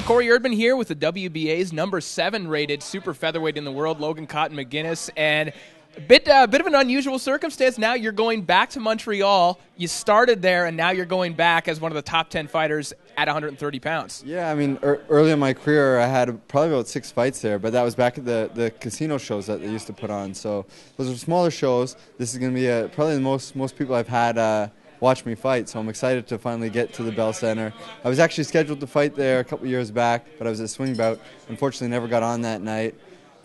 Corey Erdman here with the WBA's number 7 rated super featherweight in the world, Logan McGuinness, and a bit of an unusual circumstance. Now you're going back to Montreal. You started there, and now you're going back as one of the top 10 fighters at 130 pounds. Yeah, I mean, early in my career, I had probably about 6 fights there, but that was back at the casino shows that they used to put on. So those are smaller shows. This is going to be probably the most people I've had watch me fight, so I'm excited to finally get to the Bell Center. I was actually scheduled to fight there a couple years back, but I was at a swing bout. Unfortunately, never got on that night.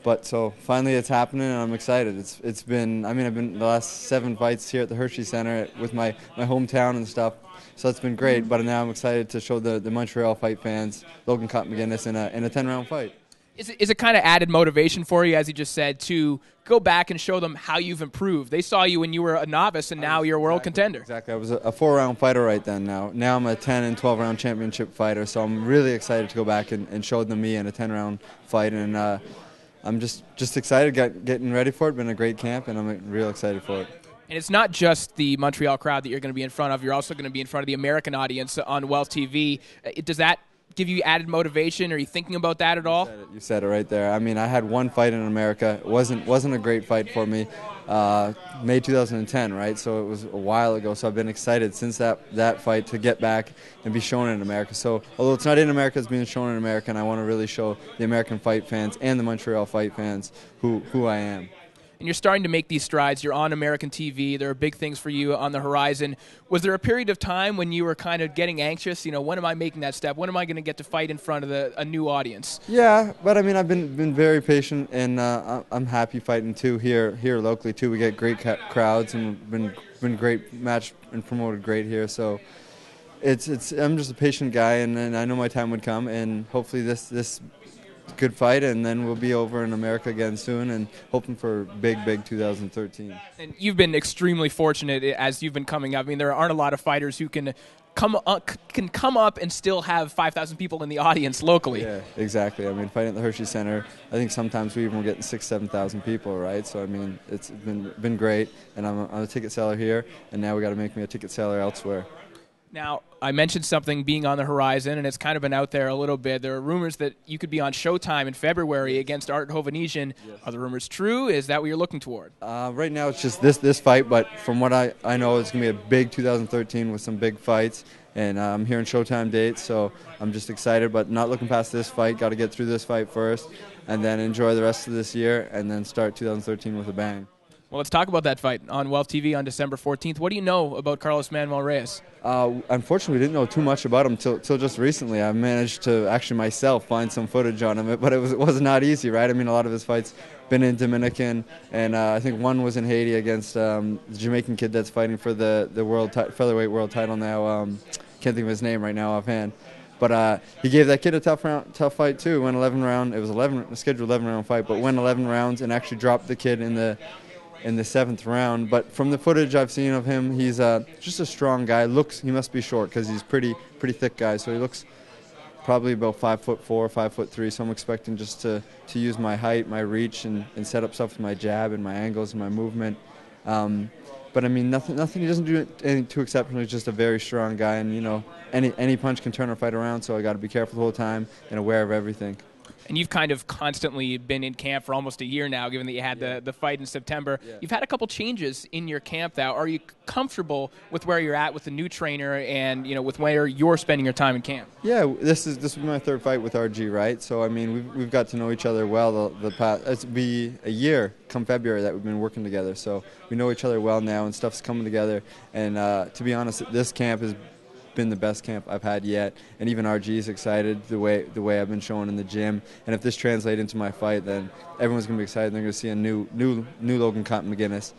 But so finally it's happening, and I'm excited. I've been the last 7 fights here at the Hershey Center with my hometown and stuff. So that's been great, but now I'm excited to show the Montreal Fight fans Logan McGuinness in a 10-round fight. Is it kind of added motivation for you, as you just said, to go back and show them how you've improved? They saw you when you were a novice, and now you're a world contender. Exactly. I was a 4-round fighter right then. Now I'm a 10 and 12-round championship fighter, so I'm really excited to go back and show them me in a 10-round fight. And I'm just excited, getting ready for it. Been a great camp, and I'm real excited for it. And it's not just the Montreal crowd that you're going to be in front of. You're also going to be in front of the American audience on Wealth TV. Does that give you added motivation? Are you thinking about that at all? You said it right there. I mean, I had one fight in America. It wasn't a great fight for me. May 2010, right? So it was a while ago. So I've been excited since that fight to get back and be shown in America. So although it's not in America, it's being shown in America, and I want to really show the American fight fans and the Montreal fight fans who I am. And you're starting to make these strides. You're on American TV. There are big things for you on the horizon. Was there a period of time when you were kind of getting anxious? You know, when am I making that step? When am I going to get to fight in front of a new audience? Yeah, but I mean, I've been very patient, and I'm happy fighting too here locally too. We get great crowds, and been great matched and promoted great here. So I'm just a patient guy, and I know my time would come, and hopefully this good fight, and then we'll be over in America again soon, and hoping for big 2013. And you've been extremely fortunate as you've been coming up. I mean, there aren't a lot of fighters who can come up and still have 5,000 people in the audience locally. Yeah, exactly. I mean, fighting at the Hershey Center, I think sometimes we even were getting 6,000-7,000 people, right? So I mean, it's been great, and I'm a ticket seller here, and now we got to make me a ticket seller elsewhere. Now, I mentioned something being on the horizon, and it's kind of been out there a little bit. There are rumors that you could be on Showtime in February against Hovhannisyan. Yes. Are the rumors true? Is that what you're looking toward? Right now, it's just this fight, but from what I know, it's going to be a big 2013 with some big fights, and I'm hearing Showtime dates, so I'm just excited, but not looking past this fight. Got to get through this fight first, and then enjoy the rest of this year, and then start 2013 with a bang. Well, let's talk about that fight on Wealth TV on December 14th. What do you know about Manuel Reyes? Unfortunately, we didn't know too much about him till just recently. I managed to actually myself find some footage on him, but it was not easy, right? I mean, a lot of his fights been in Dominican, and I think one was in Haiti against the Jamaican kid that's fighting for the featherweight world title now. Can't think of his name right now offhand. But he gave that kid a tough fight too. Went 11 rounds. It was a scheduled 11-round fight, but went 11 rounds and actually dropped the kid in the 7th round. But from the footage I've seen of him, he's just a strong guy. He must be short because he's pretty thick guy. So he looks probably about 5'4", 5'3". So I'm expecting just to use my height, my reach, and set up stuff with my jab and my angles and my movement. But I mean, nothing. He doesn't do anything too exceptional. He's just a very strong guy, and you know, any punch can turn a fight around. So I got to be careful the whole time and aware of everything. And you've kind of constantly been in camp for almost a year now, given that you had the fight in September. Yeah. You've had a couple changes in your camp now. Are you comfortable with where you're at with the new trainer and, you know, with where you're spending your time in camp? Yeah, this will be my 3rd fight with RG, right? So I mean, we've got to know each other well. The past it'll be a year come February that we've been working together. So we know each other well now, and stuff's coming together. And to be honest, this camp has been the best camp I've had yet, and even RG is excited the way I've been showing in the gym. And if this translates into my fight, then everyone's gonna be excited. They're gonna see a new Logan McGuinness.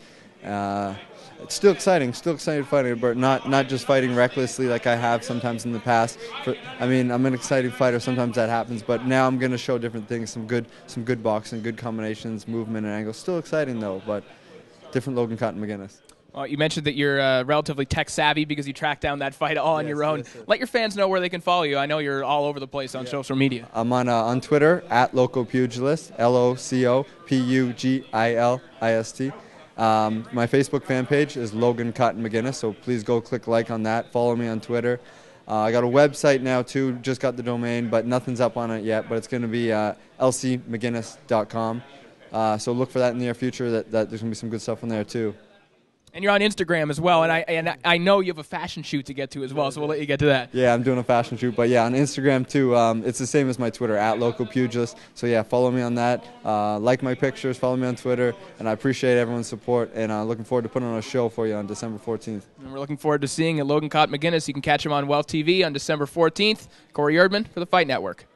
It's still exciting fighting, but not just fighting recklessly like I have sometimes in the past. I mean, I'm an exciting fighter. Sometimes that happens, but now I'm gonna show different things, some good boxing, good combinations, movement and angles. Still exciting though, but different Logan McGuinness. Well, you mentioned that you're relatively tech-savvy because you tracked down that fight all on your own. Yes, let your fans know where they can follow you. I know you're all over the place on social media. I'm on Twitter, @LocoPugilist, LOCOPUGILIST. My Facebook fan page is Logan McGuinness, so please go click like on that. Follow me on Twitter. I got a website now too, just got the domain, but nothing's up on it yet. But it's going to be lcmcguinness.com. So look for that in the near future. That there's going to be some good stuff on there too. And you're on Instagram as well, and I know you have a fashion shoot to get to as well, so we'll let you get to that. Yeah, I'm doing a fashion shoot, but yeah, on Instagram too. It's the same as my Twitter, @localpugilist. So yeah, follow me on that. Like my pictures, follow me on Twitter, and I appreciate everyone's support, and looking forward to putting on a show for you on December 14th. And we're looking forward to seeing Logan McGuinness. You can catch him on Wealth TV on December 14th. Corey Erdman for the Fight Network.